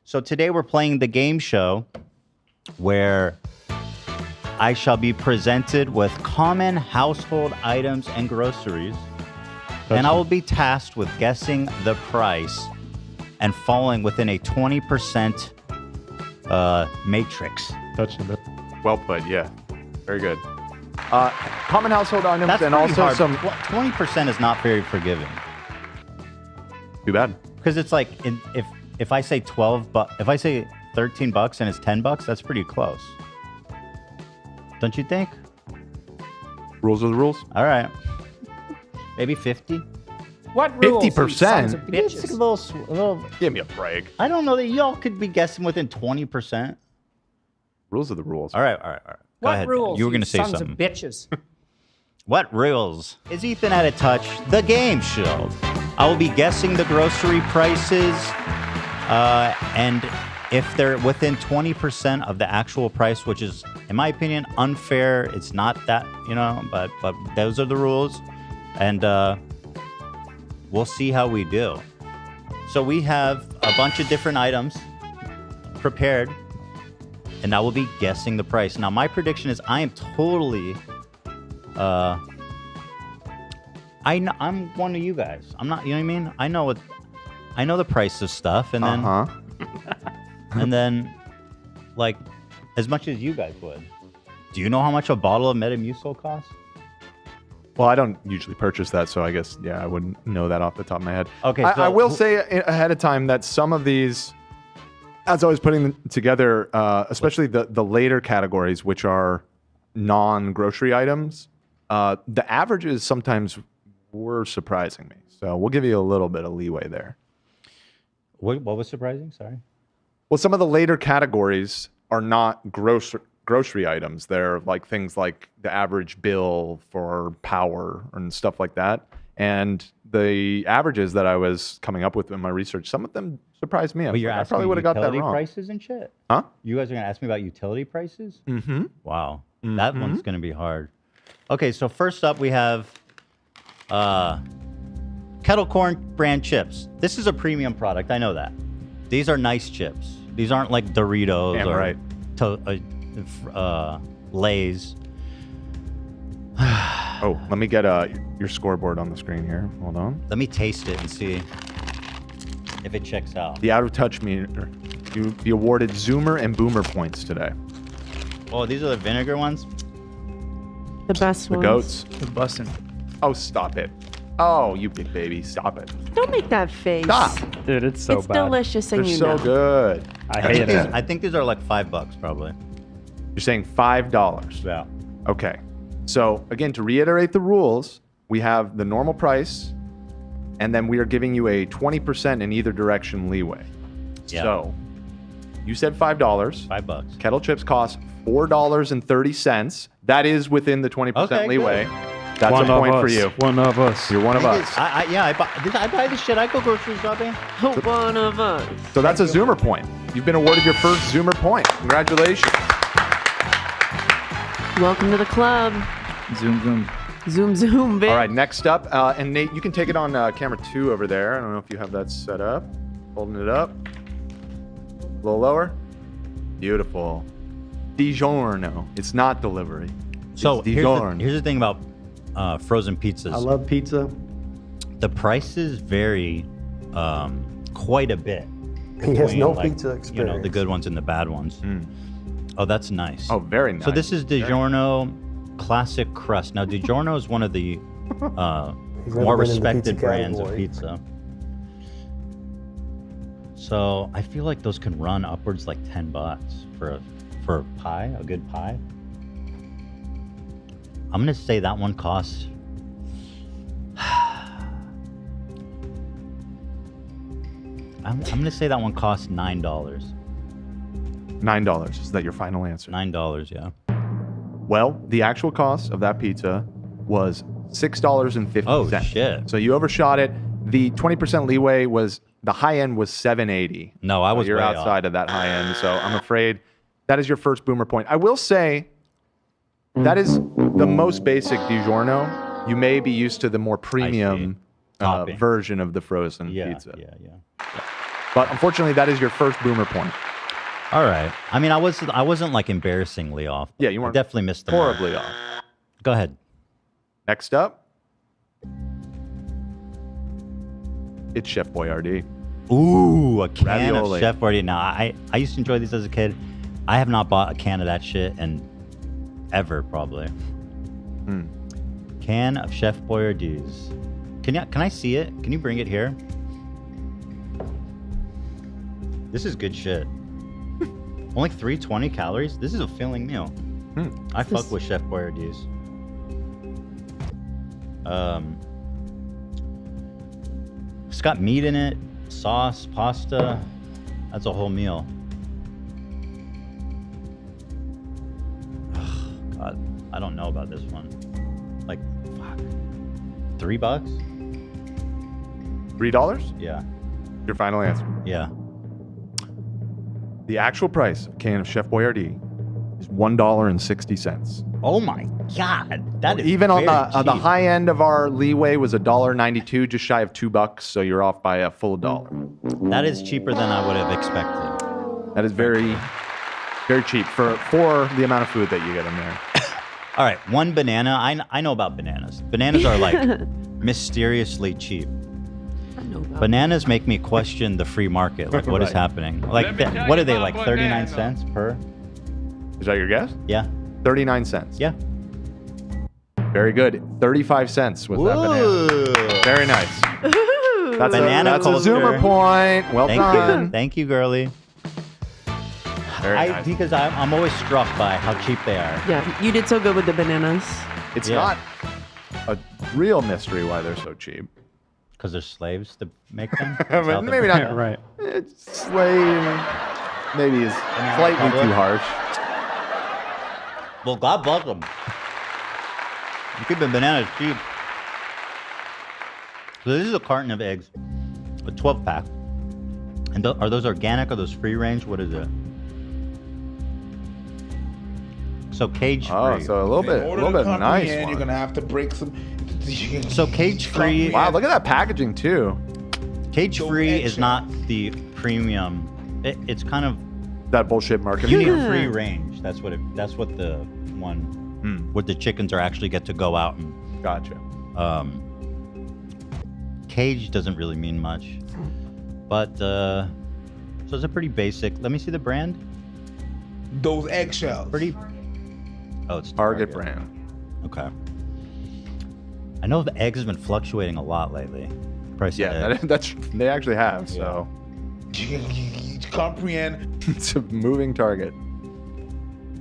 So today we're playing the game show where I shall be presented with common household items and groceries. And I will be tasked with guessing the price and falling within a 20% matrix. Touched a bit. Well put, yeah. Very good. Common household items That's and pretty also hard. some... 20% is not very forgiving. Too bad. Because it's like, if I say if I say $13 and it's $10, that's pretty close. Don't you think? Rules are the rules. All right. Maybe 50? What rules? 50%? It's a little... Give me a break. I don't know that y'all could be guessing within 20%. Rules are the rules. All right. Go What ahead. rules? You were going to say sons something. Of bitches. What rules? Is Ethan at a touch? The game show. I will be guessing the grocery prices, and if they're within 20% of the actual price, which is, in my opinion, unfair. It's not that, but those are the rules, and we'll see how we do. So we have a bunch of different items prepared, and I will be guessing the price. Now, my prediction is I am totally... I'm one of you guys. I'm not, you know what I mean? I know the price of stuff, and then, and then, like, as much as you guys would. Do you know how much a bottle of Metamucil costs? Well, I don't usually purchase that, so I guess, yeah, I wouldn't know that off the top of my head. Okay, so I will say ahead of time that some of these, as I was putting them together, especially the later categories, which are non-grocery items, the averages sometimes were surprising me. So we'll give you a little bit of leeway there. What was surprising? Sorry. Well, some of the later categories are not grocery items. They're like things like the average bill for power and stuff like that. And the averages that I was coming up with in my research, some of them surprised me. I probably would have got that wrong. Prices and shit? Huh? You guys are going to ask me about utility prices? Mm-hmm. Wow. That one's going to be hard. Okay, so first up we have Kettle Corn brand chips. This is a premium product. I know that. These are nice chips. These aren't like Doritos or Lay's. Oh, let me get your scoreboard on the screen here. Hold on. Let me taste it and see if it checks out. The out of touch meter. You be awarded Zoomer and Boomer points today. Oh, these are the vinegar ones? The best The ones. goats. The bussin'. Oh, stop it. Oh, you big baby. Stop it. Don't make that face. Stop. Dude, it's so It's bad. delicious They're and you so know. good. I hate it. I think these are like $5 probably. You're saying $5. Yeah. Okay. So, again, to reiterate the rules, we have the normal price, and then we are giving you a 20% in either direction leeway. Yeah. So, you said $5. $5. Kettle chips cost $4.30. That is within the 20% Okay, leeway. good. That's One a point of for us. you. One of us. You're one of us. I buy this shit. I go grocery shopping. One of us. So that's a Zoomer point. You've been awarded your first Zoomer point. Congratulations. Welcome to the club. Zoom, zoom. Zoom, zoom, bitch. All right, next up, and Nate, you can take it on camera 2 over there. I don't know if you have that set up. Holding it up. A little lower. Beautiful. DiGiorno. It's not delivery. So It's DiGiorno. here's the thing about frozen pizzas. I love pizza. The prices vary quite a bit. He has between, no like, pizza experience. the good ones and the bad ones. Oh, that's nice. Oh, very nice. So this is DiGiorno Classic Crust. Now, DiGiorno is one of the never more been in the respected pizza brands of category. pizza. So I feel like those can run upwards like $10 for a pie, a good pie. I'm gonna say that one costs. I'm gonna say that one costs $9. $9. Is that your final answer? $9, yeah. Well, the actual cost of that pizza was $6.50. Oh shit! So you overshot it. The 20% leeway was, the high end was $7.80. No, I was You're way outside off. of that high end, so I'm afraid that is your first Boomer point. I will say that is the most basic DiGiorno. You may be used to the more premium Topping. version of the frozen Yeah, pizza. yeah. But unfortunately, that is your first boomer point. All right. I mean, I wasn't like embarrassing off. Yeah, you I weren't definitely missed the mark. horribly off. Go ahead. Next up, it's Chef Boyardee. Ooh, a can Ravioli. of Chef Boyardee. Now, I used to enjoy these as a kid. I have not bought a can of that shit in ever, probably. Can of Chef Boyardee's. Can I see it? Can you bring it here? This is good shit. Only 320 calories. This is a filling meal. I fuck with Chef Boyardee's. It's got meat in it, sauce, pasta. That's a whole meal. Ugh, God, I don't know about this one. Like, fuck. $3? $3? Yeah. Your final answer. Yeah. The actual price of a can of Chef Boyardee is $1.60. Oh my God, that is Even on very the cheap. high end of our leeway was $1.92, just shy of $2. So you're off by a full dollar. That is cheaper than I would have expected. That is very, very cheap for the amount of food that you get in there. All right, one banana. I know about bananas. Bananas are like mysteriously cheap. I know about Bananas make me question the free market. Like, what is Right. happening? Like, what are they, like 39 cents per? Is that your guess? Yeah. 39 cents. Yeah. Very good. 35 cents was that banana. Ooh. Very nice. Ooh. That's Banana that's a culture. Zoomer point. Well Thank done. you. Thank you, girly. Very nice. Because I'm always struck by how cheap they are. Yeah, you did so good with the bananas. It's Yeah. not a real mystery why they're so cheap. Because they're slaves to make them? I mean, maybe not. Right. It's slave. Maybe is slightly public. too harsh. Well, God bless them. You keep the bananas cheap. So this is a carton of eggs, a 12-pack. And are those organic? Are those free range? What is it? So cage free. Oh, so a little In order to bit nice comprehend, one. You're gonna have to break some. So cage free. Wow, look at that packaging too. Cage Those free egg is not the premium. It's kind of That bullshit marketing. you need Yeah. free range. That's what the one where the chickens are actually get to go out and Gotcha. cage doesn't really mean much. But so it's a pretty basic. Let me see the brand. Those eggshells. Pretty. Oh, it's Target brand. Okay. I know the eggs has been fluctuating a lot lately. Price Yeah, of eggs. that's they actually have. So You comprehend. it's a moving target.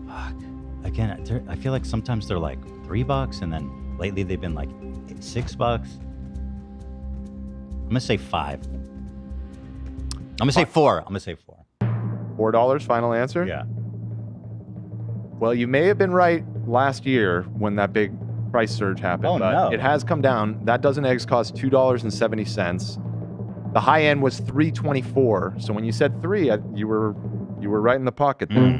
Fuck. Again, I feel like sometimes they're like $3, and then lately they've been like $6. I'm gonna say 5. I'm gonna say 4. I'm gonna say 4. $4 final answer? Yeah. Well, you may have been right last year when that big price surge happened, Oh, but no. it has come down. That dozen eggs cost $2.70. The high end was $3.24. So when you said 3, you were right in the pocket there,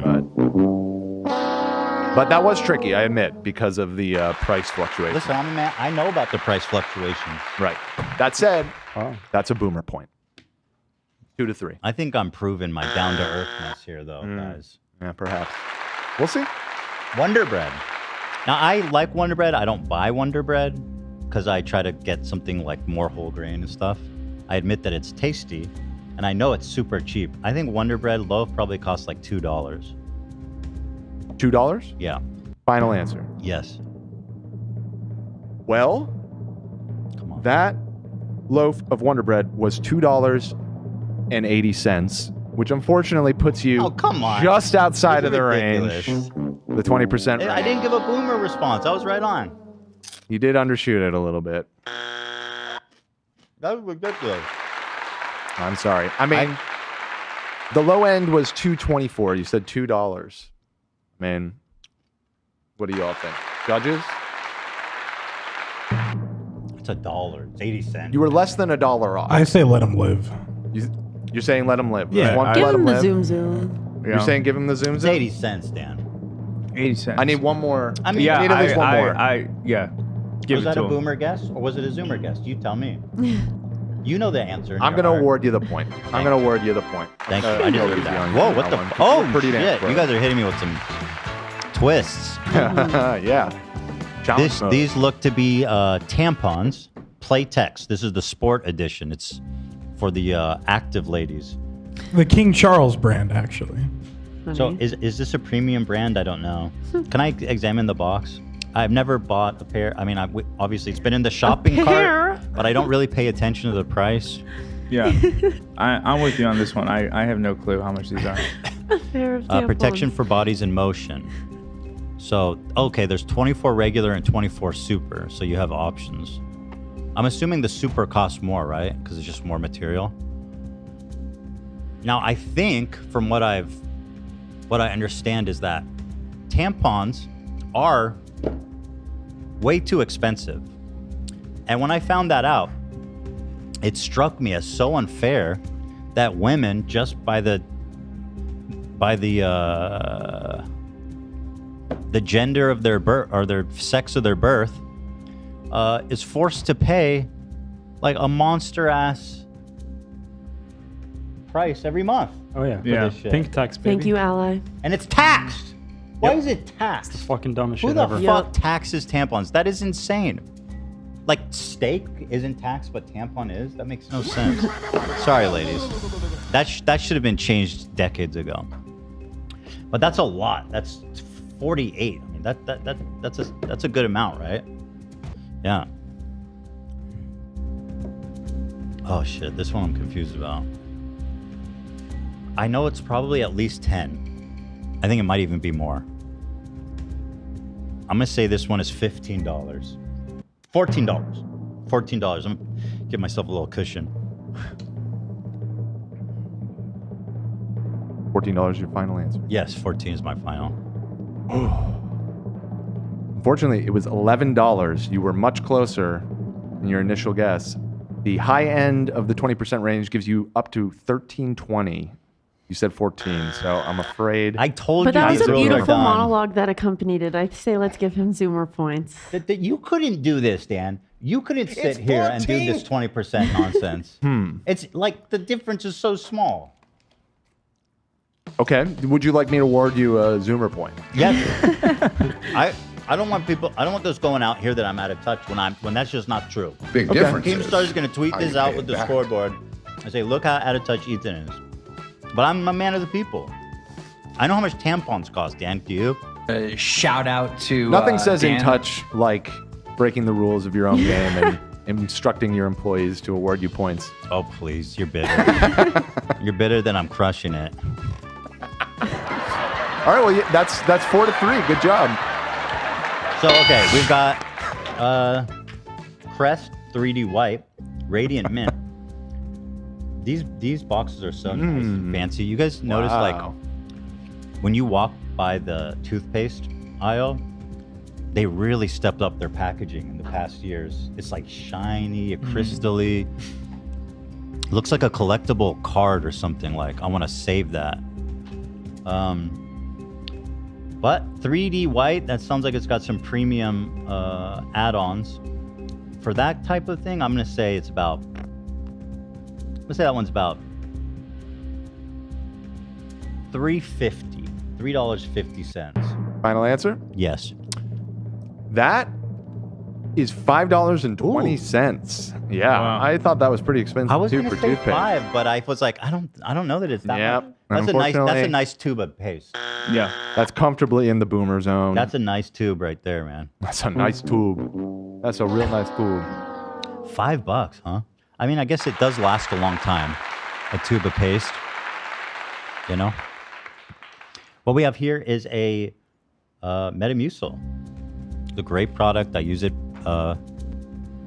but that was tricky, I admit, because of the price fluctuation. Listen, I'm a man. I know about the price fluctuations. Right. That said, Oh. that's a boomer point. 2 to 3. I think I'm proving my down to earthness here, though, guys. Yeah, perhaps. We'll see. Wonder Bread. Now, I like Wonder Bread. I don't buy Wonder Bread because I try to get something like more whole grain and stuff. I admit that it's tasty, and I know it's super cheap. I think Wonder Bread loaf probably costs like $2. $2? Yeah. Final answer. Yes. Well, Come on. that loaf of Wonder Bread was $2.80, which unfortunately puts you Oh, come on. just outside This of the is range, ridiculous. the 20% I range. didn't give a boomer response. I was right on. You did undershoot it a little bit. That was ridiculous. I'm sorry. I mean, the low end was $2.24. You said $2. Man, what do you all think? Judges? It's $1. It's 80 cents. You were less than $1 off. I say let him live. You're saying let him live. Yeah, Want to Give let him him the live? zoom zoom. You're saying give him the zoom It's zoom? 80 cents, Dan. 80 cents. I need one more. I mean, Yeah, I need at least one more. yeah. Give was it that to a him. boomer guess or was it a zoomer guess? You tell me. You know the answer. in I'm your going to heart. award you the point. I'm going to award you the point. Thank you. Uh, I deserve easy that. on you Whoa, on what that the? one, 'cause Oh, you're pretty damn shit. close. You guys are hitting me with some twists. Yeah. Challenge mode. These look to be tampons, Playtex. This is the sport edition. It's for the active ladies. The King Charles brand, actually. So is this a premium brand? I don't know. Can I examine the box? I've never bought a pair. I mean, obviously it's been in the shopping cart, but I don't really pay attention to the price. Yeah, I'm with you on this one. I have no clue how much these are. A pair of Protection tampons. for bodies in motion. So, okay, there's 24 regular and 24 super, so you have options. I'm assuming the super costs more, right? Because it's just more material. Now, I think from what I understand is that tampons are way too expensive. And when I found that out, it struck me as so unfair that women, just by the gender of their birth or their sex of their birth, is forced to pay like a monster ass price every month. Oh yeah. Yeah. This shit. Pink tax, baby. Thank you, ally. And it's taxed. Why is it taxed? Fucking dumbest Who shit the ever. fuck taxes tampons? That is insane. Like steak isn't taxed, but tampon is? That makes no sense. Sorry, ladies. That should have been changed decades ago. But that's a lot. That's 48. I mean, that's a good amount, right? Yeah. Oh shit, this one I'm confused about. I know it's probably at least 10. I think it might even be more. I'm gonna say this one is $15. $14. $14. I'm gonna give myself a little cushion. $14 your final answer. Yes, 14 is my final. Unfortunately, it was $11. You were much closer than your initial guess. The high end of the 20% range gives you up to $13.20. You said 14, so I'm afraid. I told But you that was these a were beautiful done. monologue that accompanied it. I say let's give him Zoomer points. That you couldn't do this, Dan. You couldn't sit It's here and do 14. this 20% nonsense. It's like the difference is so small. Okay. Would you like me to award you a Zoomer point? Yes. I don't want people. I don't want this going out here that I'm out of touch when that's just not true. Big Okay. difference. Keemstar's going to tweet how this you out pay with it the back. scoreboard and say, "Look how out of touch Ethan is." But I'm a man of the people. I know how much tampons cost, Dan. Do you? Shout out to Nothing says in Dan. touch like breaking the rules of your own game and instructing your employees to award you points. Oh please, you're bitter. You're bitter that I'm crushing it. All right, well, yeah, that's 4-3. Good job. So okay, we've got Crest 3D White, Radiant Mint. These boxes are so nice and fancy. You guys notice like Wow. when you walk by the toothpaste aisle, they really stepped up their packaging in the past years. It's like shiny, crystally. Looks like a collectible card or something. Like I want to save that. But 3D white, that sounds like it's got some premium add-ons. For that type of thing, I'm gonna say it's about. Let's say that one's about $3.50. $3.50. Final answer? Yes. That is $5.20. Yeah, Wow. I thought that was pretty expensive I was too gonna for say toothpaste. 5, but I was like, I don't know that it's that Yep. much. That's a Unfortunately- nice tube of paste. Yeah. That's comfortably in the boomer zone. That's a nice tube right there, man. That's a nice tube. That's a real nice tube. $5, huh? I mean, I guess it does last a long time. A tube of paste, you know. What we have here is a Metamucil. The great product. I use it.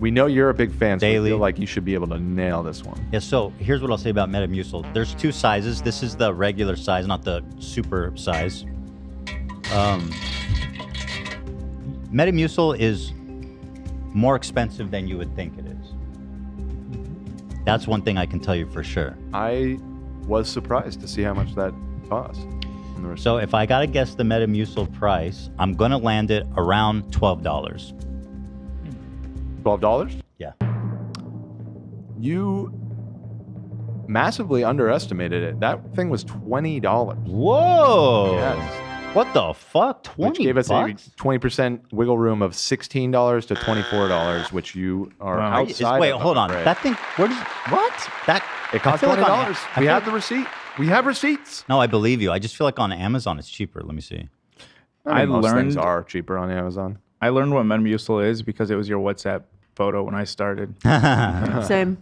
We know you're a big fan, so Daily. I feel like you should be able to nail this one. Yeah, so here's what I'll say about Metamucil. There's two sizes. This is the regular size, not the super size. Metamucil is more expensive than you would think it is. That's one thing I can tell you for sure. I was surprised to see how much that cost. on the receipt. So if I gotta guess the Metamucil price, I'm gonna land it around $12. $12? Yeah. You massively underestimated it. That thing was $20. Whoa. Yes. What the fuck? 20 Which gave us bucks? a 20% wiggle room of $16 to $24, which you are Wow. outside Wait, of, hold I'm on. afraid. That thing, what? That It cost I feel $20. like on- I We feel have the receipt. We have receipts. No, I believe you. I just feel like on Amazon it's cheaper. Let me see. I mean, most things learned- are cheaper on Amazon. I learned what Metamucil is because it was your WhatsApp photo when I started. Same.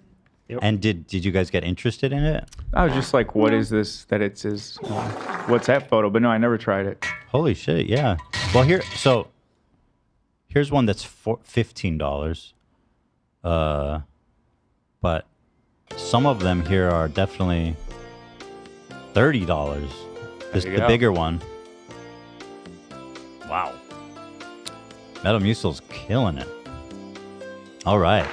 And did you guys get interested in it? I was just like, what is this that it's his WhatsApp photo? But no, I never tried it. Holy shit, yeah. Well, here's one that's $15. But some of them here are definitely $30. This you the go. bigger one. Wow. Metamucil's killing it. All right.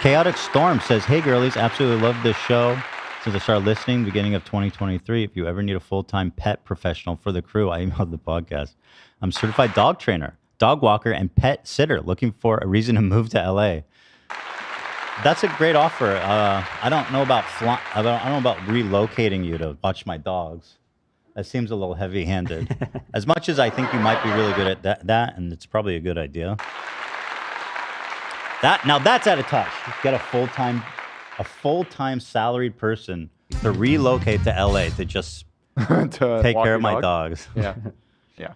Chaotic Storm says, "Hey girlies, absolutely love this show. Since I started listening beginning of 2023, if you ever need a full-time pet professional for the crew, I emailed the podcast. I'm a certified dog trainer, dog walker, and pet sitter looking for a reason to move to LA." That's a great offer. I don't know about I don't know about relocating you to watch my dogs. That seems a little heavy-handed. As much as I think you might be really good at that, and it's probably a good idea. Now that's out of touch. Get a full-time salaried person to relocate to LA to just To take walk care your of my dog? dogs. Yeah. Yeah.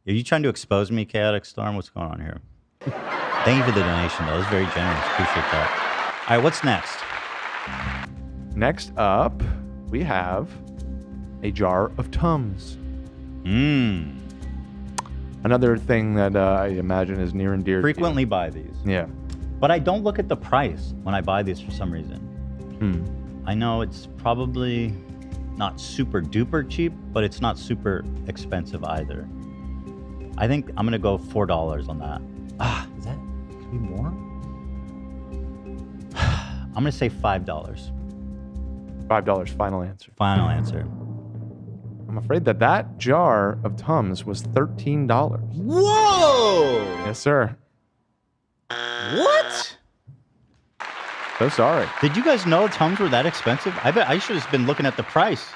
Are you trying to expose me, Chaotic Storm? What's going on here? Thank you for the donation, though. That was very generous. Appreciate that. All right, what's next? Next up, we have a jar of Tums. Mmm. Another thing that I imagine is near and dear Frequently buy these. to you. Yeah. But I don't look at the price when I buy these for some reason. I know it's probably not super duper cheap, but it's not super expensive either. I think I'm gonna go $4 on that. Is that could be more? I'm gonna say $5. $5 final answer. Final answer. I'm afraid that jar of Tums was $13. Whoa! Yes, sir. What? So sorry. Did you guys know Tums were that expensive? I bet I should have been looking at the price.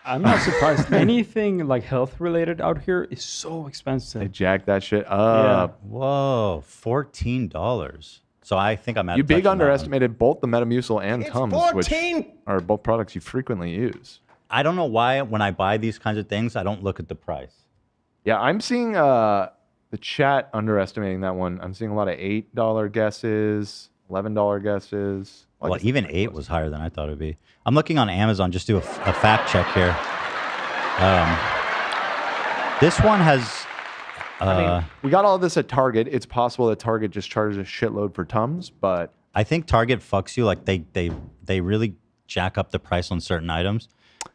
I'm not surprised. Anything like health related out here is so They expensive. jacked that shit up. Whoa, $14. So I think I'm at You big underestimated both the Metamucil and Tums, which are both products you frequently use. I don't know why when I buy these kinds of things, I don't look at the price. Yeah, I'm seeing the chat underestimating that one. I'm seeing a lot of $8 guesses, $11 guesses. Well, even 8 was higher than I thought it would be. I'm looking on Amazon, just do a fact check here. This one has... we got all this at Target. It's possible that Target just charges a shitload for Tums, but... I think Target fucks you. Like, they really jack up the price on certain items.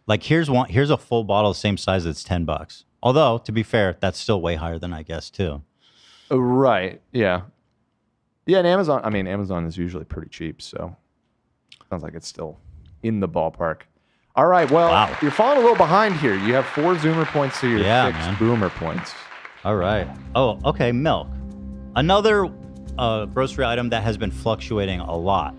Like, here's a full bottle, same size, that's $10. Although, to be fair, that's still way higher than I guess, too. Right, yeah. Yeah, and Amazon is usually pretty cheap, so... Sounds like it's still in the ballpark. All right, well, Wow. You're falling a little behind here. You have 4 Zoomer points to your 6 man. Boomer points. All right. Oh, okay, milk. Another grocery item that has been fluctuating a lot.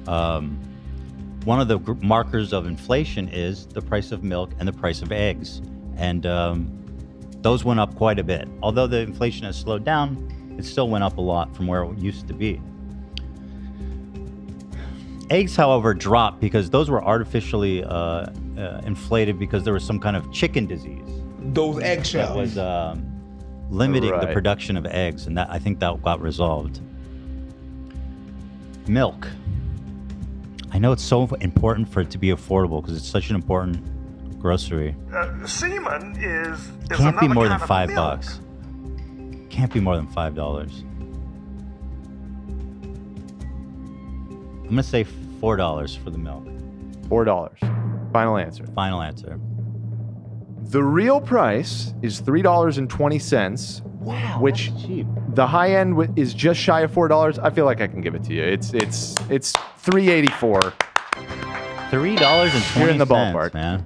One of the markers of inflation is the price of milk and the price of eggs. And those went up quite a bit. Although the inflation has slowed down, it still went up a lot from where it used to be. Eggs, however, dropped because those were artificially inflated because there was some kind of chicken disease Those that eggshells. was limiting the Right. production of eggs, and I think that got resolved. Milk. I know it's so important for it to be affordable because it's such an important grocery. Semen is Can't be another more than kind of milk. $5. Can't be more than $5. I'm gonna say $4 for the milk. $4. Final answer. Final answer. The real price is $3.20. Wow, which that's cheap. the high end is just shy of $4. I feel like I can give it to you. It's $3.84. $3.20. You're in the ballpark. man.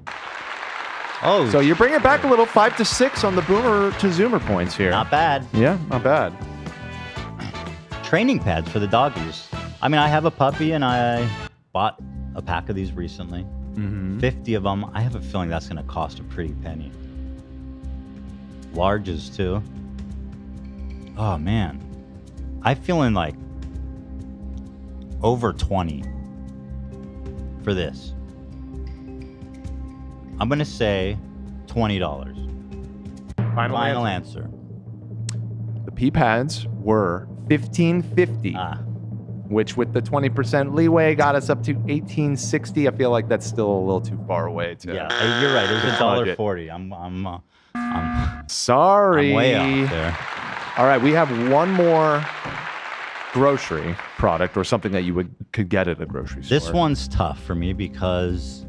Oh, So you're bringing it back a little, 5 to 6 on the Boomer to Zoomer points here. not bad. Yeah, not bad. Training pads for the doggies. I mean, I have a puppy, and I bought a pack of these recently. 50 of them. I have a feeling that's going to cost a pretty penny. Larges, too. Oh, man. I'm feeling like over 20 for this. I'm going to say $20. Final answer. The pee pads were $15.50, which with the 20% leeway got us up to $18.60. I feel like that's still a little too far away. Yeah, you're right. It was $1.40. I'm sorry. I'm way off there. All right, we have one more grocery product or something that you could get at a grocery store. This one's tough for me because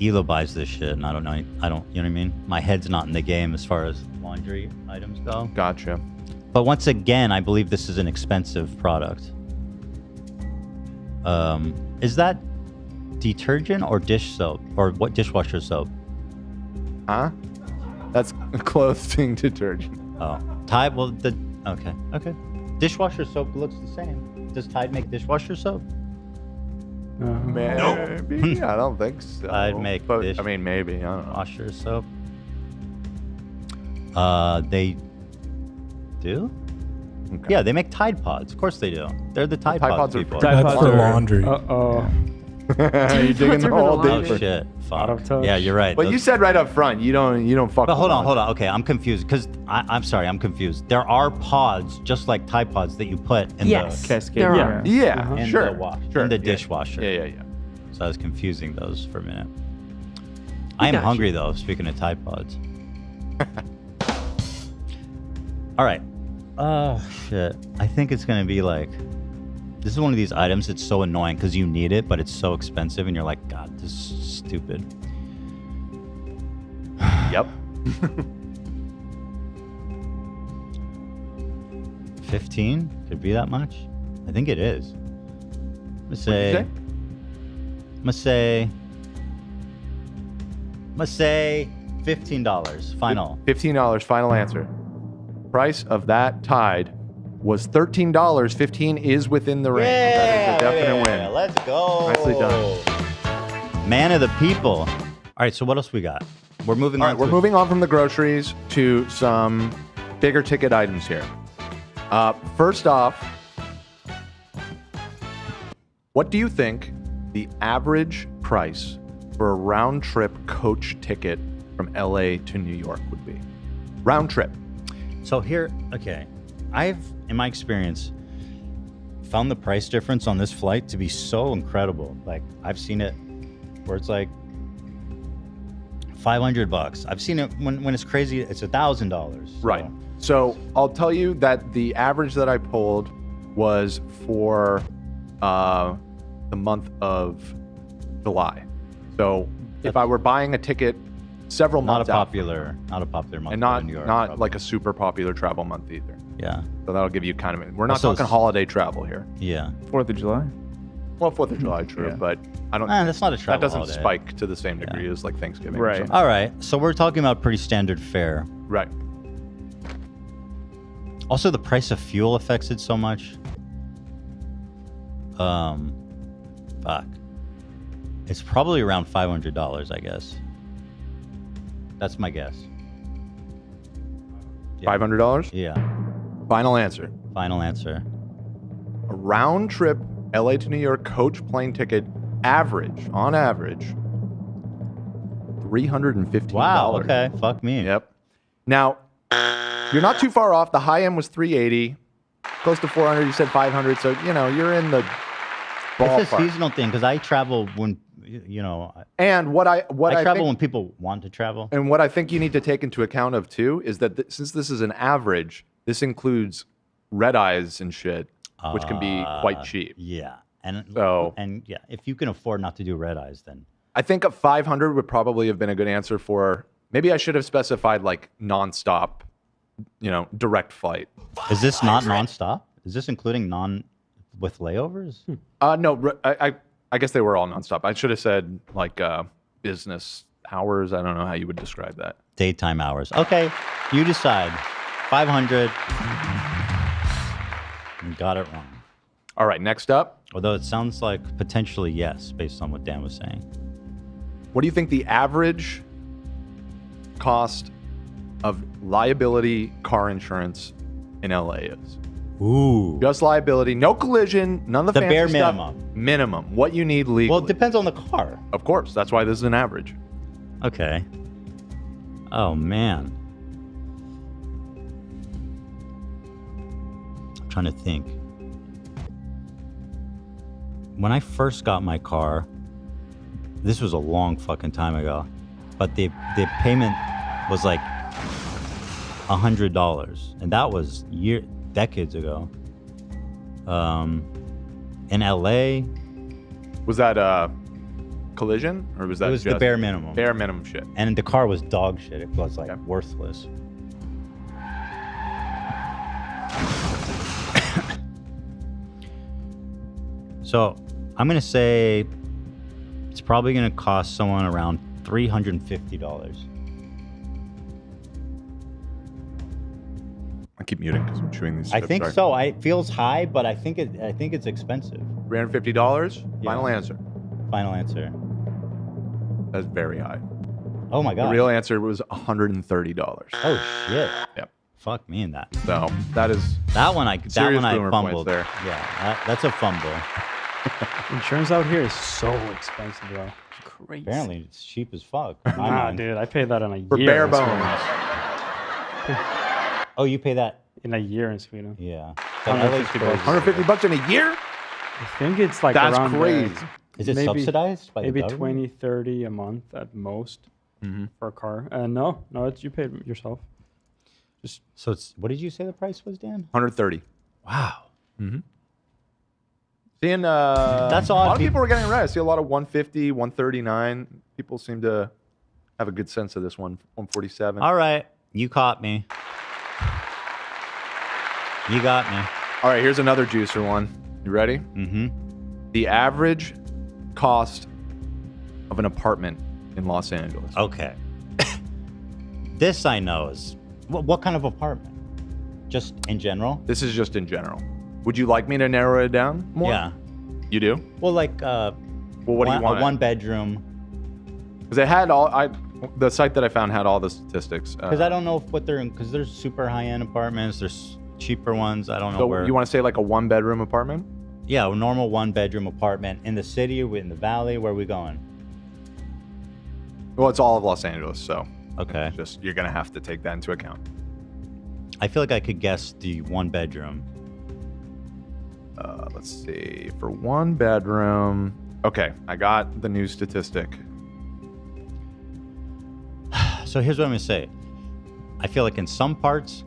Elo buys this shit, and I don't know. You know what I mean? My head's not in the game as far as laundry items go. Gotcha. But once again, I believe this is an expensive product. Is that detergent or dish soap or what dishwasher soap? Huh? That's clothing detergent. Oh, Tide. Well, okay. Dishwasher soap looks the same. Does Tide make dishwasher soap? Maybe. I don't think so. I'd make I mean, maybe. I don't know. Washer soap. They do? Okay. Yeah, they make Tide Pods. Of course they do. They're the Tide Pods people. That's for laundry. Uh-oh. You're digging the hole Oh deeper. shit! Fuck. Out of touch. Yeah, you're right. But you said right up front, you don't fuck. But hold with on. Okay, I'm confused because I'm sorry, I'm confused. There are pods just like Tide Pods that you put in Yes, the Cascade. there Yeah. are. Yeah, in sure. the wash, Sure. in the Yeah. dishwasher. Yeah. So I was confusing those for a minute. I am got you. hungry though. Speaking of Tide Pods. All right. Oh shit! I think it's gonna be like. This is one of these items that's so annoying because you need it, but it's so expensive, and you're like, God, this is stupid. Yep. 15? Could be that much? I think it is. I'm gonna say $15. Final. $15. Final answer. Price of that Tide was $13. 15 is within the range. That is a definite win. Let's go. Nicely done. Man of the people. All right, so what else we got? We're moving All on. right, we're moving on from the groceries to some bigger ticket items here. First off, what do you think the average price for a round trip coach ticket from LA to New York would be? Round trip. So here, okay, I've, in my experience, found the price difference on this flight to be so incredible. Like, I've seen it where it's like $500. I've seen it when it's crazy, it's $1,000. Right. So I'll tell you that the average that I pulled was for the month of July. So if I were buying a ticket several Not a months out, popular month and for New York. not probably. like a super popular travel month either. Yeah. So that'll give you kind of. We're not Also, talking holiday travel here. Yeah. 4th of July. Well, 4th of July, true, Yeah. but I don't. That's not a travel That doesn't holiday. spike to the same degree as like Thanksgiving. or Right. something. All right. So we're talking about pretty standard fare. Right. Also, the price of fuel affects it so much. Fuck. It's probably around $500, I guess. That's my guess. Yeah. $500. Yeah. Final answer. Final answer. A round trip LA to New York coach plane ticket on average, $315. Wow. Okay. Fuck me. Yep. Now, you're not too far off. The high end was 380, close to 400. You said 500, so you're in the ballpark. It's a seasonal thing because I travel when And what I travel think, when people want to travel. and what I think you need to take into account of too is that since this is an average, this includes red eyes and shit, which can be quite cheap. Yeah. And yeah, if you can afford not to do red eyes, then I think a 500 would probably have been a good answer for. Maybe I should have specified like nonstop, direct flight. is this not nonstop? Is this including with layovers? No, I guess they were all nonstop. I should have said like business hours. I don't know how you would describe that. Daytime hours. Okay, you decide. 500. You got it wrong. All right, next up. Although it sounds like potentially yes, based on what Dan was saying. What do you think the average cost of liability car insurance in LA is? Ooh. Just liability, no collision, none of the The fancy bare stuff. minimum. Minimum. What you need legally. Well, it depends on the car. Of course. That's why this is an average. Okay. Oh, man. I'm trying to think. When I first got my car, this was a long fucking time ago, but the payment was like $100, and that was decades ago. In LA, Was that collision or was that it was the just bare minimum. bare minimum shit? And the car was dog shit. It was like Okay. worthless. So I'm going to say it's probably going to cost someone around $350. I keep muting because I'm chewing these. I think so. It feels high, but I think it's expensive. $350. Yeah. Final answer. Final answer. That's very high. Oh my The god. real answer was $130. Oh shit. Yep. Fuck me in that. So that is That one I Serious boomer points fumbled. there. Yeah, that's a fumble. Insurance out here is so expensive, bro. It's crazy. Apparently it's cheap as fuck. in my Nah, mind. dude, I paid that in a for year. bare in bones. Sweden. Oh, you pay that? In a year in Sweden. Yeah. $150 LA's $150 in a year? I think it's like That's around crazy. there. Is it Maybe- subsidized by Maybe the government? 20, 30 a month at most for a car. No, it's you paid yourself. Just So it's what did you say the price was, Dan? 130. Wow. Seeing That's a all lot of peop- people are getting it right. I see a lot of 150, 139. People seem to have a good sense of this one. 147. All right, you caught me. You got me. All right, here's another juicer one. You ready? Mm-hmm. The average cost of an apartment in Los Angeles. Okay. This I know is what kind of apartment? Just in general? This is just in general. Would you like me to narrow it down more? Yeah. You do? Well, like Well, what do you want? A one bedroom. Because it had the site that I found had all the statistics. Because I don't know what they're in. Because there's super high end apartments. There's cheaper ones. I don't know So where. you want to say like a 1-bedroom apartment? Yeah, a normal one bedroom apartment in the city or in the valley. Where are we going? Well, it's all of Los Angeles, so Okay. just you're gonna have to take that into account. I feel like I could guess the one bedroom. Let's see. For 1 bedroom. Okay, I got the new statistic. So here's what I'm gonna say. I feel like in some parts,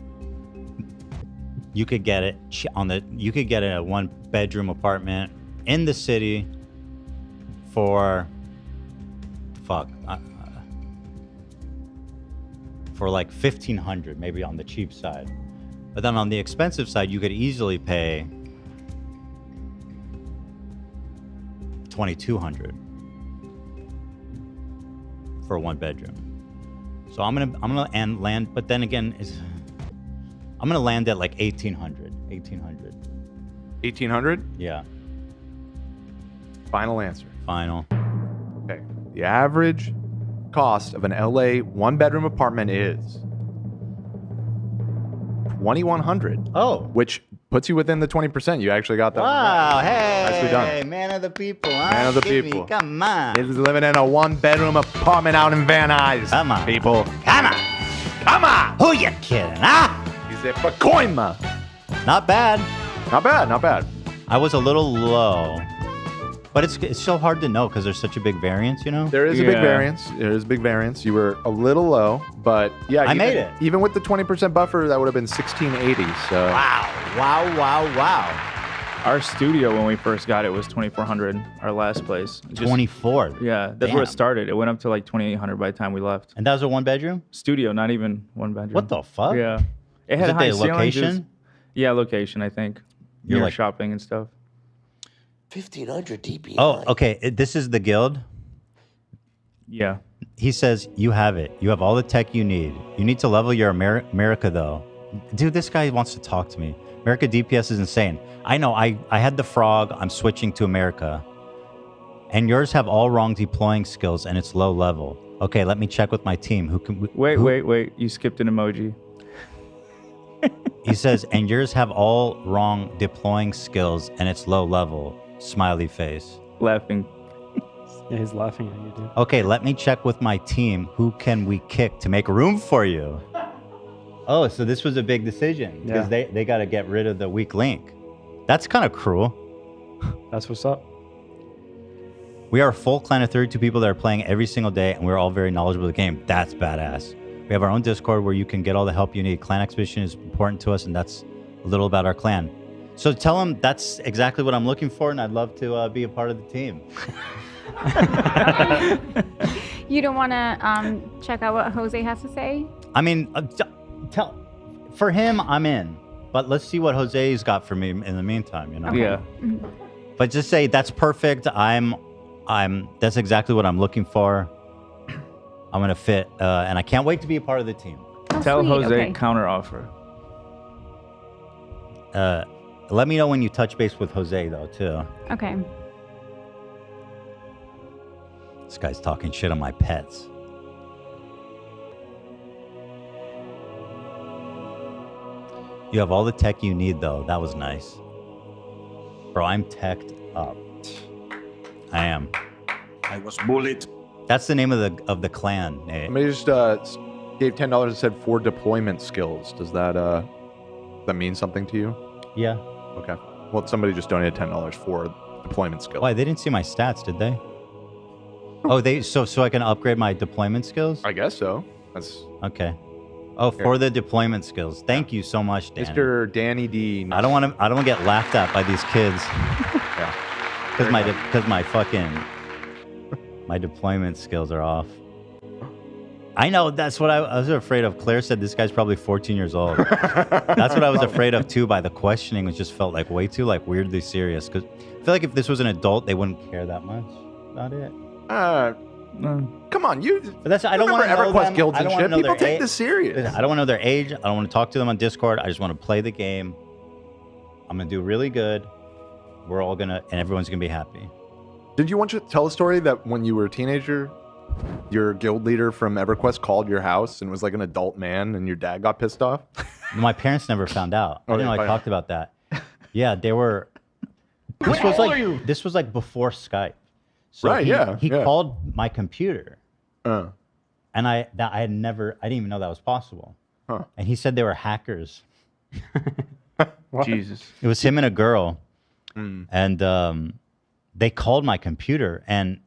you could get it you could get a 1-bedroom apartment in the city for for like $1,500, maybe on the cheap side. But then on the expensive side, you could easily pay $2,200 for a 1-bedroom. So I'm gonna land, but then again, I'm gonna land at like 1,800. 1,800? Yeah, Final answer. final. Okay. The average cost of an LA 1-bedroom apartment is $2,100, Oh, which puts you within the 20%. You actually got that one wow! right. Hey, Nicely done. man of the people, huh? Man of the Give me- people. come on, He's living in a 1-bedroom apartment out in Van Nuys. Come on. people. come on. Come on. Who you kidding, huh? He's a Pacoima. Not bad. Not bad. Not bad. I was a little low, but it's so hard to know because there's such a big variance, you know. There is a big Yeah. variance. There is a big variance. You were a little low, but yeah, I made it. Even with the 20% buffer, that would have been 1,680. So Wow! Our studio when we first got it was 2,400. Our last place. Just- 24. Yeah, that's where it Damn. started. It went up to like 2,800 by the time we left. And that was a 1-bedroom. Studio, not even 1 bedroom. What the fuck? Yeah, it Was had it high the ceilings, location? Yeah, location. I think. You're Near like- shopping and stuff. 1,500 DPI. Oh, okay. This is the guild. Yeah. He says you have it. You have all the tech you need. You need to level your America though. Dude, this guy wants to talk to me. America DPS is insane. I know. I had the frog. I'm switching to America. And yours have all wrong deploying skills, and it's low level. Okay, let me check with my team. Who can? Wait. You skipped an emoji. He says, and yours have all wrong deploying skills, and it's low level. Smiley face. Laughing. Yeah, he's laughing at you, dude. Okay, let me check with my team. Who can we kick to make room for you? Oh, so this was a big decision because they got to get rid of the weak link. That's kind of cruel. That's what's up. We are a full clan of 32 people that are playing every single day, and we're all very knowledgeable of the game. That's badass. We have our own Discord where you can get all the help you need. Clan Expedition is important to us, and that's a little about our clan. So tell them that's exactly what I'm looking for, and I'd love to be a part of the team. You don't want to check out what Jose has to say? I mean, for him, I'm in. But let's see what Jose's got for me in the meantime, you know? Okay. Yeah. But just say, that's perfect. That's exactly what I'm looking for. I'm going to fit, and I can't wait to be a part of the team. Oh, Tell sweet. Jose Okay. counter offer. Let me know when you touch base with Jose, though, too. Okay. This guy's talking shit on my pets. You have all the tech you need, though. That was nice. Bro, I'm teched up. I am. I was bullied. That's the name of the clan, Nate. Somebody just gave $10 and said 4 deployment skills. Does that mean something to you? Yeah. Okay. Well, somebody just donated $10 for deployment skills. Why? They didn't see my stats, did they? Oh, so I can upgrade my deployment skills? I guess so. That's okay. Oh, for the deployment skills. Thank you so much, Danny. Mr. Danny D. I don't want to get laughed at by these kids. Yeah. Because my deployment skills are off. I know, that's what I was afraid of. Claire said this guy's probably 14 years old. That's what I was afraid of too. By the questioning, it just felt like way too weirdly serious. Because I feel like if this was an adult, they wouldn't care that much about it. Come on, you. But that's I don't want to know EverQuest them. guilds I and don't want shit. to know People their take age. this serious. I don't want to know their age. I don't want to talk to them on Discord. I just want to play the game. I'm gonna do really good. We're all gonna, and everyone's gonna be happy. Did you want to tell a story that when you were a teenager, your guild leader from EverQuest called your house and was like an adult man, and your dad got pissed off? My parents never found out. I didn't know I fine. talked about that. Yeah, they were. This was like before Skype. So Right, he yeah. called my computer, and I didn't even know that was possible. Huh. And he said they were hackers. Jesus. It was him and a girl, and they called my computer, and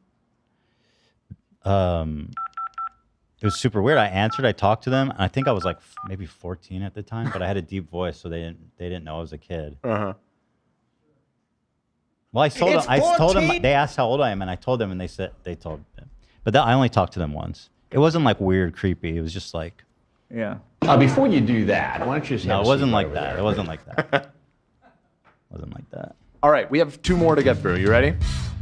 it was super weird. I answered. I talked to them, and I think I was like maybe 14 at the time, but I had a deep voice, so they didn't know I was a kid. Uh-huh. Well, I told them. They asked how old I am, and I told them, and they told them. But I only talked to them once. It wasn't like weird, creepy. It was just like. Yeah. Before you do that, why don't you just No, have it a wasn't seat like over that. there? It wasn't like that. Wasn't like that. All right, we have 2 more to get through. You ready?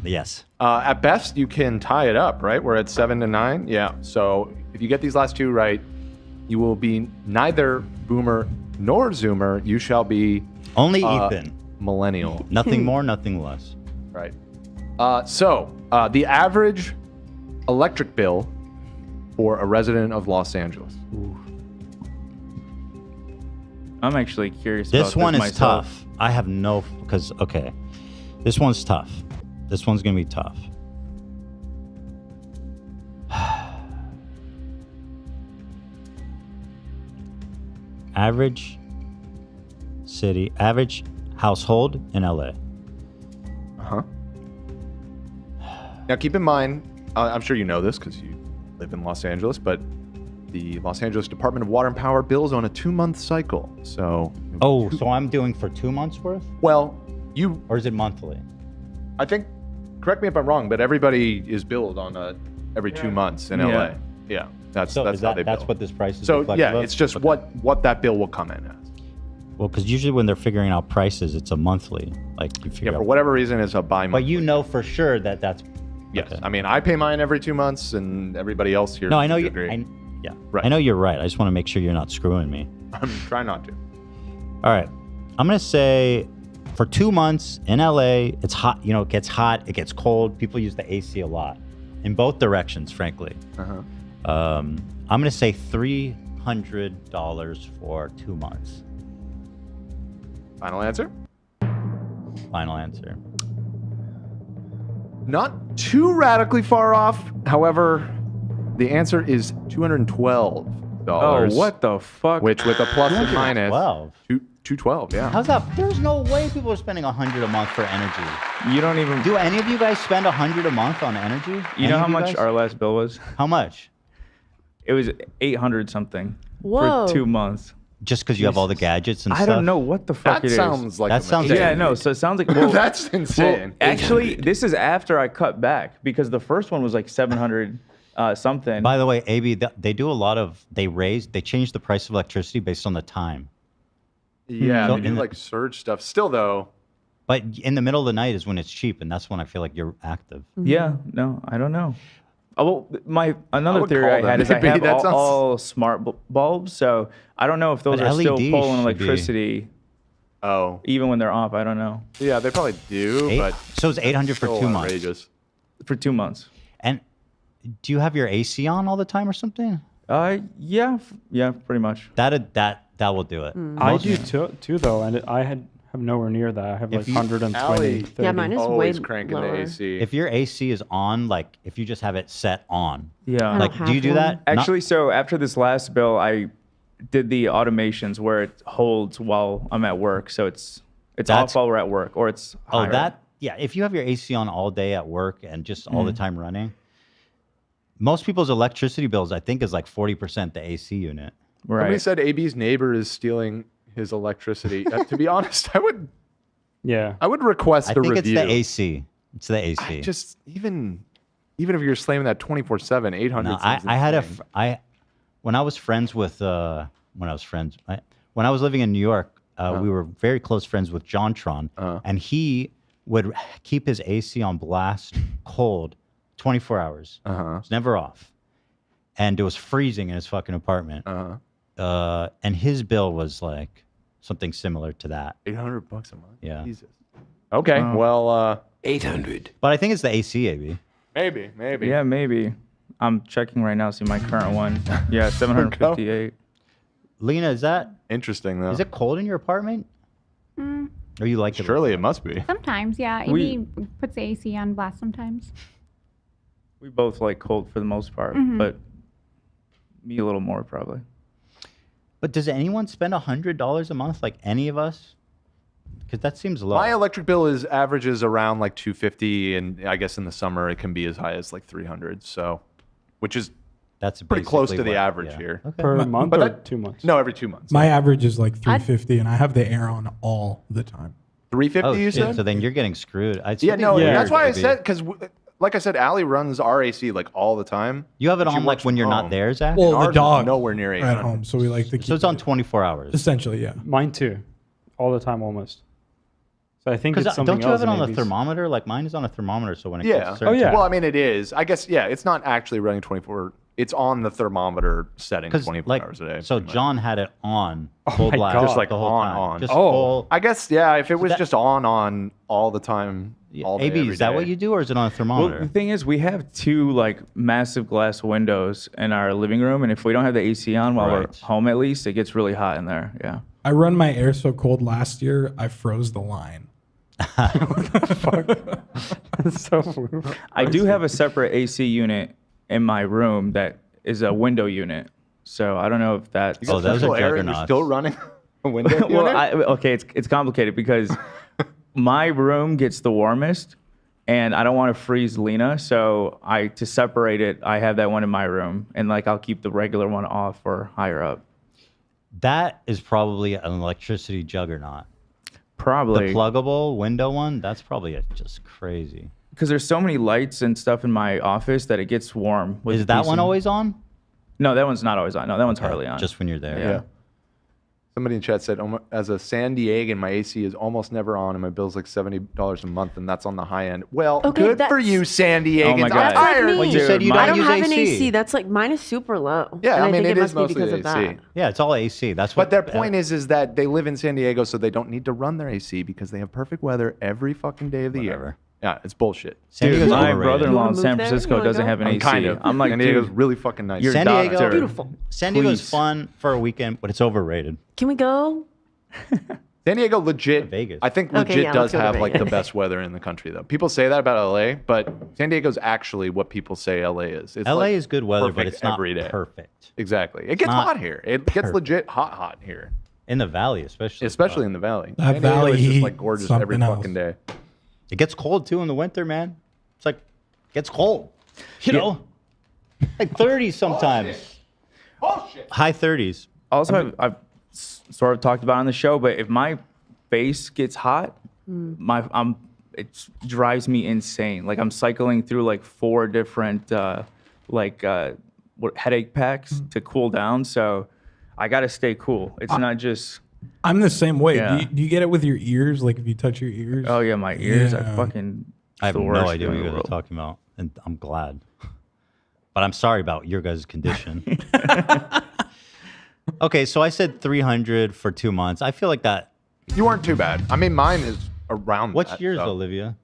Yes. At best, you can tie it up, right? We're at 7-9. Yeah. So if you get these last 2 right, you will be neither Boomer nor Zoomer. You shall be only Ethan. Millennial. Nothing more, nothing less. Right. So the average electric bill for a resident of Los Angeles. I'm actually curious This about one is myself. tough. I have no, because, okay. This one's tough. This one's going to be tough. Average city, average household in LA. Uh-huh. Now keep in mind, I'm sure you know this because you live in Los Angeles, but the Los Angeles Department of Water and Power bills on a 2-month cycle. So. Oh, so I'm doing for 2 months worth? Well, or is it monthly? I think, correct me if I'm wrong, but everybody is billed on every 2 months in LA. Yeah, that's how they bill. That's what this price is. So reflective yeah, of? it's just Okay. what that bill will come in as. Well, because usually when they're figuring out prices, it's a monthly. Like you figure Yeah, for out. whatever reason, it's a bi-monthly. But you know for sure that that's. Yes, okay. I mean I pay mine every 2 months, and everybody else here. No, I know would you. agree. Yeah. Right. I know you're right. I just want to make sure you're not screwing me. I'm trying not to. All right. I'm going to say for 2 months in LA, it's hot. You know, it gets hot. It gets cold. People use the AC a lot in both directions, frankly. I'm going to say $300 for 2 months. Final answer? Final answer. Not too radically far off. However, the answer is $212. Oh, what the fuck? Which with a plus and minus. 12. 212, yeah. How's that? There's no way people are spending $100 a month for energy. You don't even. Do any of you guys spend $100 a month on energy? You know how much our last bill was? How much? It was 800 something Whoa. for 2 months. Just because you have all the gadgets and I stuff? don't know what the fuck That it is. sounds like That a sounds- mistake. Yeah, no. So it sounds like well, That's insane. Well, actually, this is after I cut back because the first one was like 700 something. By the way, AB, they do a lot of, they change the price of electricity based on the time. Yeah, So they do in the- like surge stuff. Still though, But in the middle of the night is when it's cheap, and that's when I feel like you're active. Yeah, no, I don't know. Oh, well, another would theory call I had them. is I Maybe have that all, sounds- all smart bulbs, so I don't know if those But are still LEDs pulling should electricity oh even when they're off. I don't know. yeah, they probably do, but So it's 800 for still 2 months. outrageous. For 2 months. And do you have your AC on all the time or something? Yeah, pretty much. That will do it. I do too though, and I have nowhere near that. I have like you- 120. Allie- 30. Yeah, mine is way Always cranking lower. the AC. If your AC is on, like if you just have it set on, Yeah. I like don't do you have do one. that? Not- Actually, so after this last bill, I did the automations where it holds while I'm at work, so it's That's- off while we're at work, or it's oh, higher. yeah. If you have your AC on all day at work and just all Mm-hmm. the time running, most people's electricity bills, I think, is like 40% the AC unit. Somebody right. said AB's neighbor is stealing his electricity. To be honest, I would Yeah. request I a think review. it's the AC. It's the AC. I just even if you're slamming that 24/7, 800. No, seems I had insane. when I was friends with when I was living in New York, we were very close friends with JonTron, and he would keep his AC on blast cold 24 hours. It's never off, and it was freezing in his fucking apartment. And his bill was like something similar to that. $800 a month. Yeah. Jesus. Okay. Well, 800. But I think it's the AC, AB. maybe. Yeah, maybe. I'm checking right now, see my current one. Yeah, 758. Lena, is Interesting though. it cold in your apartment? Or you like it? Surely it must be. Sometimes, yeah. We- Amy puts the AC on blast sometimes. We both like cold for the most part, but me a little more probably. But does anyone spend $100 a month, like any of us? Because that seems low. My electric bill averages around like 250, and I guess in the summer it can be as high as like 300. So, which is That's pretty close basically to the what- average yeah. here. Okay. Per month but or that- 2 months? No, every 2 months. My average is like 350, and I have the air on all the time. 350, Oh, you shit. said? So then you're getting screwed. It's Yeah, pretty no, weird, that's why I AB. said because, like I said, Allie runs our AC like all the time. You have it She on like works when from you're not home. there, Zach? Well, Ours the is dog nowhere near are 800. at home, so we like to keep So it's on it- 24 hours. Essentially, yeah. Mine too, all the time almost. So I think it's Because something don't you have else it on the maybe. thermometer? Like mine is on a thermometer, so when it Yeah. gets Oh, certain yeah. Well, I mean, it is. I guess, yeah, it's not actually running 24. It's on the thermometer setting 'Cause, 24 like, hours a day. so pretty much. John had it on Oh full my blast, God. Just like the whole on, time. on. Just Oh. full. I guess, yeah, if it was that- just on all the time, all day, AB, every is that day. what you do, or is it on a Well, thermometer? the thing is, we have two like massive glass windows in our living room, and if we don't have the AC on while we're Right. home, at least it gets really hot in there. Yeah. I run my air so cold last year, I froze the line. So weird. I do have a separate AC unit in my room that is a window unit, so I don't know if that's. You got Oh, those are central air and you're juggernauts. still running a window well, unit? okay, it's complicated because my room gets the warmest, and I don't want to freeze Lena, so to separate it, I have that one in my room, and like I'll keep the regular one off or higher up. That is probably an electricity juggernaut. Probably The pluggable window one, that's probably just crazy. because there's so many lights and stuff in my office that it gets warm. With Is a that piece one of- always on? No, that one's not always on. No, that one's hardly on. Just when you're there. yeah. Somebody in chat said, as a San Diegan, my AC is almost never on, and my bill's like $70 a month, and that's on the high end. Well, Okay, good for that's- you, San Diegans. Oh my I'm God. That's like tired. me. Well, you said you I don't don't use have an AC. AC. That's like mine is super low. Yeah, and I mean, think it it is must be mostly because of AC. that. Yeah, it's all AC. That's what. But their point is that they live in San Diego, so they don't need to run their AC because they have perfect weather every fucking day of the year. Whatever. Yeah, it's bullshit. San Dude, Diego's my overrated. brother-in-law You in wanna San move there? Francisco You wanna doesn't go? have an AC. Kind of. I'm like, San Diego's dude, really fucking nice. you're San a Diego, doctor. Beautiful. San Diego's Please. fun for a weekend, but it's overrated. Can we go? San Diego legit. Vegas. I think Okay, legit yeah, does let's go to have like the Vegas. best weather in the country, though. People say that about LA, but San Diego's actually what people say LA is. It's LA like is good weather, but perfect it's not every day. perfect. Exactly. It gets not hot here. It gets perfect. legit hot here, In the valley, especially. especially in the valley. That San Diego valley is just heat, like gorgeous something every else. fucking day. It gets cold too in the winter, man. It's like, it gets cold. You know? Like 30s sometimes. High 30s. Also, I've sort of talked about on the show, but if my face gets hot, it drives me insane. Like I'm cycling through like 4 different headache packs to cool down. So I got to stay cool. It's not just. I'm the same way. Yeah. Do you get it with your ears? Like if you touch your ears? Oh yeah, my ears. Yeah. I have the no worst idea what feeling you in guys the are world. talking about, and I'm glad. But I'm sorry about your guys' condition. Okay, so I said 300 for 2 months. I feel like that. You weren't too bad. I mean, mine is around. What's that, yours, so. Olivia?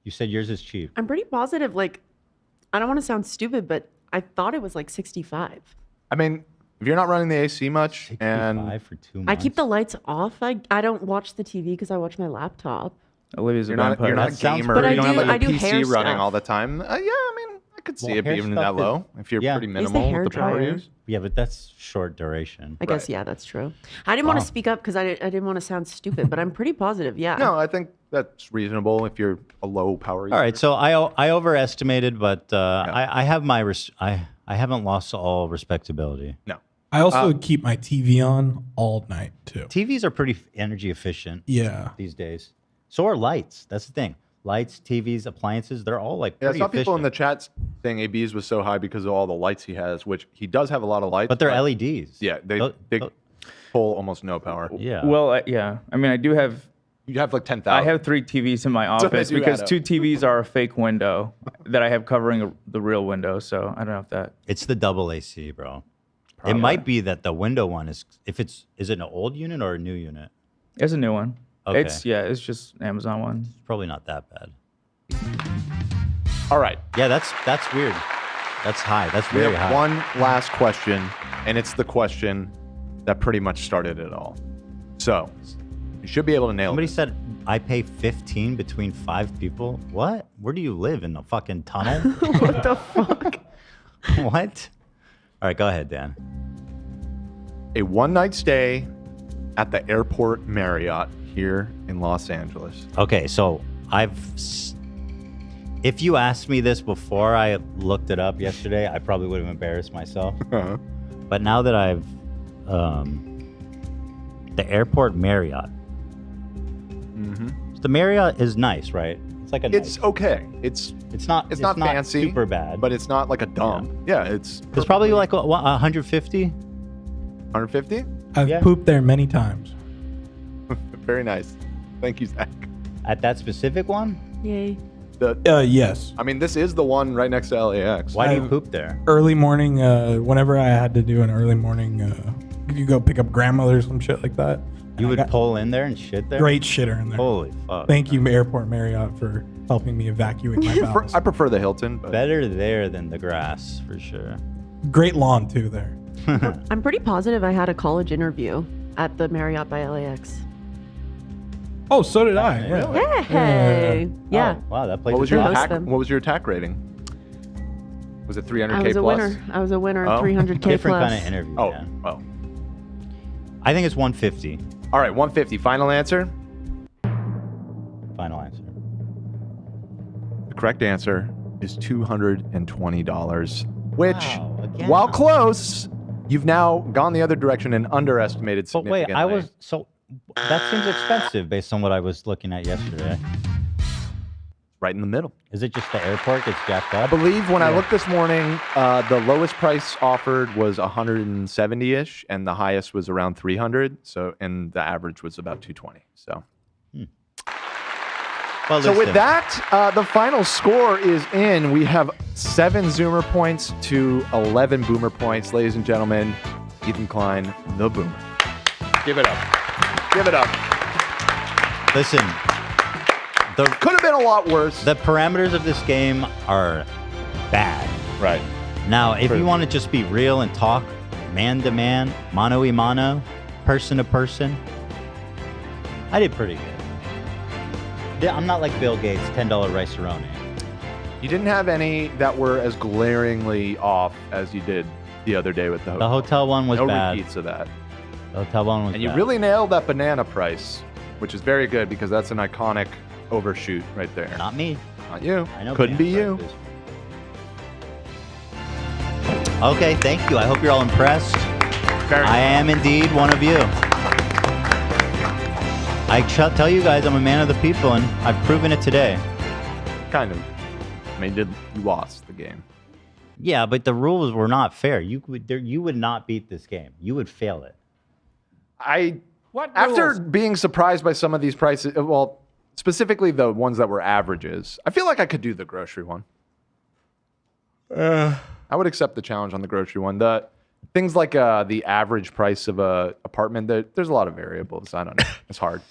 You said yours is cheap. I'm pretty positive. Like, I don't want to sound stupid, but I thought it was like 65. I mean, if you're not running the AC much, 65 and for 2 months. I keep the lights off. I don't watch the TV because I watch my laptop. Olivia's a you're not vampire. a That sounds gamer, But I you don't have do- like I a do PC hair running stuff. all the time. Yeah, I mean, I could see Well, it hair being stuff that low if you're yeah. pretty Use the minimal hair with the power dryer. use. Yeah, but that's short duration. I guess, yeah, that's true. I didn't want to speak up because I didn't want to sound stupid, but I'm pretty positive, yeah. No, I think that's reasonable if you're a low power user. All right, so I overestimated, but I have my I haven't lost all respectability. No. I also keep my TV on all night too. TVs are pretty energy efficient Yeah. these days. So are lights. That's the thing. Lights, TVs, appliances, they're all like Yeah, I pretty saw efficient. people in the chats saying AB's was so high because of all the lights he has, which he does have a lot of lights. but they're LEDs. Yeah, they Tho- pull almost no power. Yeah. Well, yeah. I mean, I do have. You have like 10,000. I have 3 TVs in my So they office do because add up. 2 TVs are a fake window that I have covering the real window. So I don't know if that. It's the double AC, bro. It might be that the window one is is it an old unit or a new unit? It's a new one. Okay. It's just an Amazon one. It's probably not that bad. All right. Yeah, that's weird. That's high. That's We very have high. one last question, and it's the question that pretty much started it all. So, you should be able to nail Somebody it. said I pay 15 between 5 people. What? Where do you live, in the fucking tunnel? What the fuck? What? All right, go ahead, Dan. A one-night stay at the Airport Marriott here in Los Angeles. Okay, so if you asked me this before I looked it up yesterday, I probably would have embarrassed myself. Uh-huh. But now that I've the Airport Marriott. The Marriott is nice, right? It's like a It's okay. It's not fancy, super bad, but it's not like a dump. Yeah, it's probably like 150. 150. I've Yeah. pooped there many times. Very nice. Thank you, Zach. At that specific one? Yay. Yes. I mean, this is the one right next to LAX. Why do you poop there? Early morning, whenever I had to do an early morning, you go pick up grandmother or some shit like that. You And I would got pull in there and shit there? great shitter in there. Holy fuck. Thank you, Airport Marriott, for helping me evacuate my bowels. I prefer the Hilton. But Better there than the grass, for sure. Great lawn too there. I'm pretty positive I had a college interview at the Marriott by LAX. Oh, so did I. Really? Yeah. Hey. Yeah. Oh, wow, that place what was is your host attack? them. What was your attack rating? Was it 300K I was a plus? winner. I was a winner Oh. of 300K different plus. kind of interview, Oh, man. oh. I think it's 150. All right, 150. Final answer. Final answer. The correct answer is $220, which, Wow, again. while close, you've now gone the other direction and underestimated But wait, significantly. that seems expensive based on what I was looking at yesterday. right in the middle. Is it just the airport gets jacked I up? believe when I looked this morning, the lowest price offered was 170-ish, and the highest was around 300. So, and the average was about 220. So, Well, so with listen, that, the final score is in. We have 7 Zoomer points to 11 Boomer points, ladies and gentlemen. Ethan Klein, the Boomer. Give it up. Give it up. listen, Could have been a lot worse. the parameters of this game are bad. Right. Now, if you want to just be real and talk man to man, mano y mano, person to person, I did pretty good. I'm not like Bill Gates, $10 rice-a-roni. You didn't have any that were as glaringly off as you did the other day with the The hotel one was no bad. repeats of that. The hotel one was And you bad. really nailed that banana price, which is very good because that's an iconic overshoot right there. Not me. Not you. I know. Couldn't be you. prices. Okay, thank you. I hope you're all impressed. Very I am indeed one of you. I tell you guys I'm a man of the people, and I've proven it today. kind of. I mean, you lost the game. Yeah, but the rules were not fair. You would not beat this game. You would fail it. After being surprised by some of these prices, well, specifically the ones that were averages, I feel like I could do the grocery one. I would accept the challenge on the grocery one. The things like the average price of a apartment, there's a lot of variables. I don't know. It's hard.